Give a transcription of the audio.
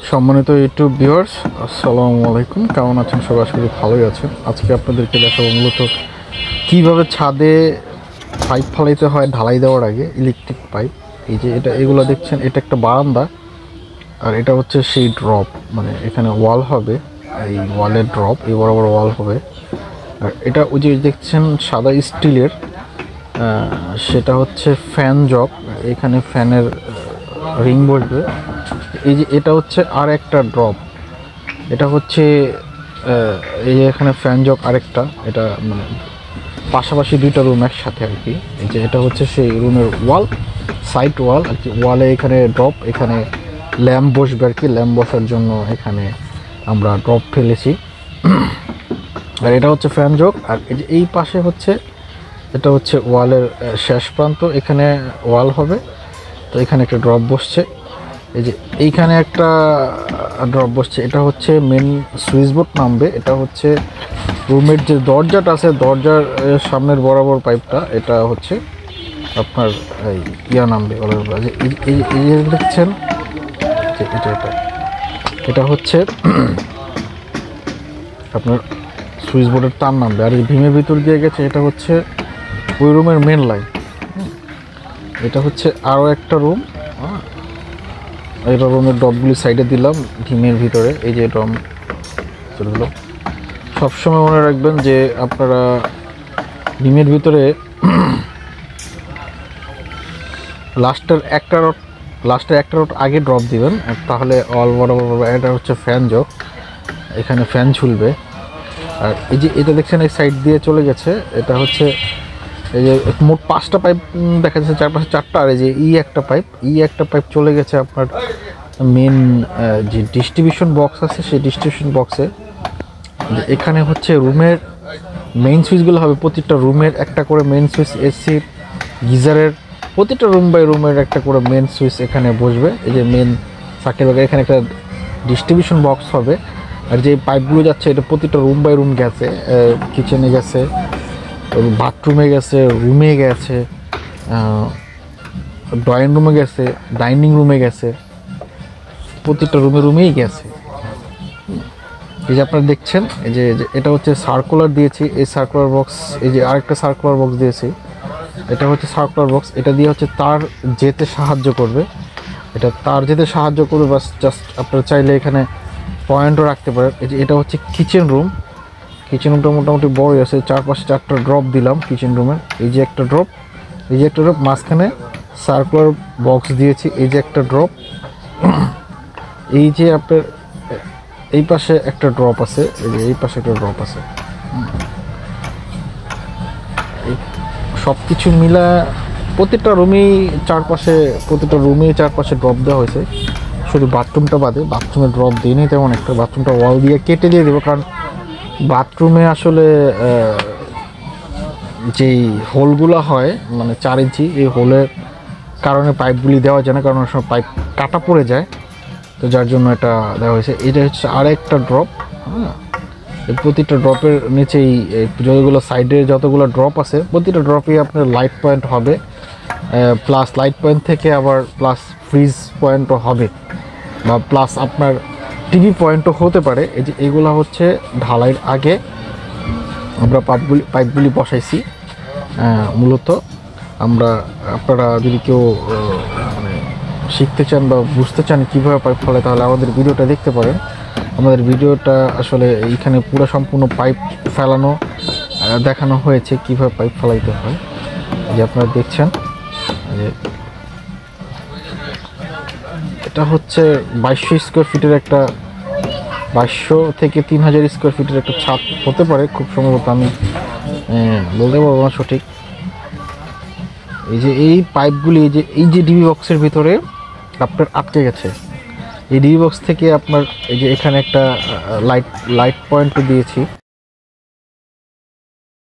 সম্মানিত YouTube viewers, আসসালামু আলাইকুম। কেমন আছেন সবাই? আশা করি ভালোই আছেন। আজকে আপনাদেরকে দেখাবো মূলত কীভাবে ছাদে পাইপ ফেলাইতে হয় ঢালাই দেওয়ার আগে। ইলেকট্রিক পাইপ, এই যে এগুলো দেখছেন, এটা একটা বারান্দা, আর এটা হচ্ছে সেই ড্রপ, মানে এখানে ওয়াল হবে, এই ওয়ালের ড্রপ, এই বরাবর ওয়াল হবে। আর এটা ওই যে দেখছেন সাদা স্টিলের, সেটা হচ্ছে ফ্যান জক। এখানে ফ্যানের রিং বসবে। এই যে এটা হচ্ছে আর একটা ড্রপ, এটা হচ্ছে এই যে এখানে ফ্যান জক আরেকটা, এটা মানে পাশাপাশি দুইটা রুম একসাথে আর কি। এই যে এটা হচ্ছে সেই রুমের ওয়াল, সাইড ওয়াল আর কি। ওয়ালে এখানে ড্রপ, এখানে ল্যাম্প বসবে আর কি। ল্যাম্প বসার জন্য এখানে আমরা ড্রপ ফেলেছি। আর এটা হচ্ছে ফ্যান জক। আর এই যে এই পাশে হচ্ছে, এটা হচ্ছে ওয়ালের শেষ প্রান্ত, এখানে ওয়াল হবে। তো এখানে একটা ড্রপ বসছে, এই যে এইখানে একটা ড্রপ বসছে। এটা হচ্ছে মেন সুইচ বোর্ড নামবে। এটা হচ্ছে রুমের যে দরজাটা আছে, দরজার সামনের বরাবর পাইপটা, এটা হচ্ছে আপনার এই ইয়া নামবে। এই যে দেখছেন যে এটা হচ্ছে আপনার সুইচ বোর্ডের তার নামবে। আর এই ভীমের ভিতর দিয়ে গেছে, এটা হচ্ছে ওই রুমের মেন লাইন। এটা হচ্ছে আরও একটা রুম। এটা রুমের ড্রপগুলি সাইডে দিলাম ভীমের ভিতরে। এই যে ড্রম চলে গেল। সবসময় মনে রাখবেন যে আপনারা ভীমের ভিতরে লাস্টের একটা রড আগে ড্রপ দিবেন, তাহলে অল বরাবর। এটা হচ্ছে ফ্যান জক, এখানে ফ্যান ঝুলবে। আর এই যে এটা দেখছেন এই সাইড দিয়ে চলে গেছে, এটা হচ্ছে এই যে মোট 5টা পাইপ দেখা যাচ্ছে, চারপাশে 4টা। আর এই যে একটা পাইপ চলে গেছে আপনার মেন যে ডিস্ট্রিবিউশন বক্স আছে, সেই ডিস্ট্রিবিউশন বক্সে। এখানে হচ্ছে রুমের মেইন সুইচগুলো হবে। প্রতিটা রুমের একটা করে মেইন সুইচ, এসি গিজারের প্রতিটা রুম বাই রুমের একটা করে মেন সুইচ এখানে বসবে। এই যে মেন সার্কিট ব্রেকার, এখানে একটা ডিস্ট্রিবিউশন বক্স হবে। আর যে পাইপগুলো যাচ্ছে, এটা প্রতিটা রুম বাই রুম গেছে, কিচেনে গেছে, বাথরুমে গেছে, রুমে গেছে, ড্রয়িং রুমে গেছে, ডাইনিং রুমে গেছে, প্রতিটা রুমেই গেছে। এই যে আপনারা দেখছেন, এই যে এটা হচ্ছে সার্কুলার দিয়েছি, এই সার্কুলার বক্স। এই যে আরেকটা সার্কুলার বক্স দিয়েছি, এটা হচ্ছে সার্কুলার বক্স। এটা দিয়ে হচ্ছে তার যেতে সাহায্য করবে, বাস জাস্ট আপনারা চাইলে এখানে পয়েন্টও রাখতে পারেন। এই যে এটা হচ্ছে কিচেন রুমটা মোটামুটি বড়ই আছে। চারপাশে 4টা ড্রপ দিলাম কিচেন রুমের। এই যে একটা ড্রপ, মাঝখানে সার্কুলার বক্স দিয়েছি। এই যে একটা ড্রপ, এই যে আপনার এই পাশে একটা ড্রপ আছে, এই যে এই পাশে একটা ড্রপ আছে। সব কিছু মিলা প্রতিটা রুমেই চারপাশে ড্রপ দেওয়া হয়েছে। শুধু বাথরুমটা বাদে, বাথরুমে ড্রপ দিই নি তেমন একটা। বাথরুমটা ওয়াল দিয়ে কেটে দিয়ে দেবো, কারণ বাথরুমে আসলে যেই হোলগুলো হয়, মানে 4 ইঞ্চি, এই হোলের কারণে পাইপগুলি দেওয়া যায় না, কারণ সব পাইপ কাটা পড়ে যায়। তো যার জন্য এটা দেওয়া হয়েছে। এটা হচ্ছে আর একটা ড্রপ। হ্যাঁ, এই প্রতিটা ড্রপের নিচেই যতগুলো সাইডে যতগুলো ড্রপ আছে, প্রতিটা ড্রপেই আপনার লাইট পয়েন্ট হবে, প্লাস লাইট পয়েন্ট থেকে আবার প্লাস ফ্রিজ পয়েন্টও হবে, বা প্লাস আপনার টিভি পয়েন্টও হতে পারে। এই যে এগুলো হচ্ছে ঢালাইয়ের আগে আমরা পাইপগুলি বসাইছি। মূলত আপনারা যদি কেউ মানে শিখতে চান বা বুঝতে চান কীভাবে পাইপ ফেলে, তাহলে আমাদের ভিডিওটা দেখতে পারেন। আমাদের ভিডিওটা আসলে এইখানে পুরো সম্পূর্ণ পাইপ ফেলানো দেখানো হয়েছে, কীভাবে পাইপ ফেলাইতে হয়। যে আপনারা দেখছেন, যে এটা হচ্ছে 2200 স্কোয়ার ফিটের একটা, 2200 থেকে 3000 স্কোয়ার ফিটের একটা ছাদ হতে পারে খুব সম্ভবত, আমি বলতে পারবো না সঠিক। এই যে এই পাইপগুলি, এই যে ডিবি বক্সের ভিতরে আপনার আটকে গেছে। এই ডিবি বক্স থেকে আপনার এই যে এখানে একটা লাইট পয়েন্ট দিয়েছি।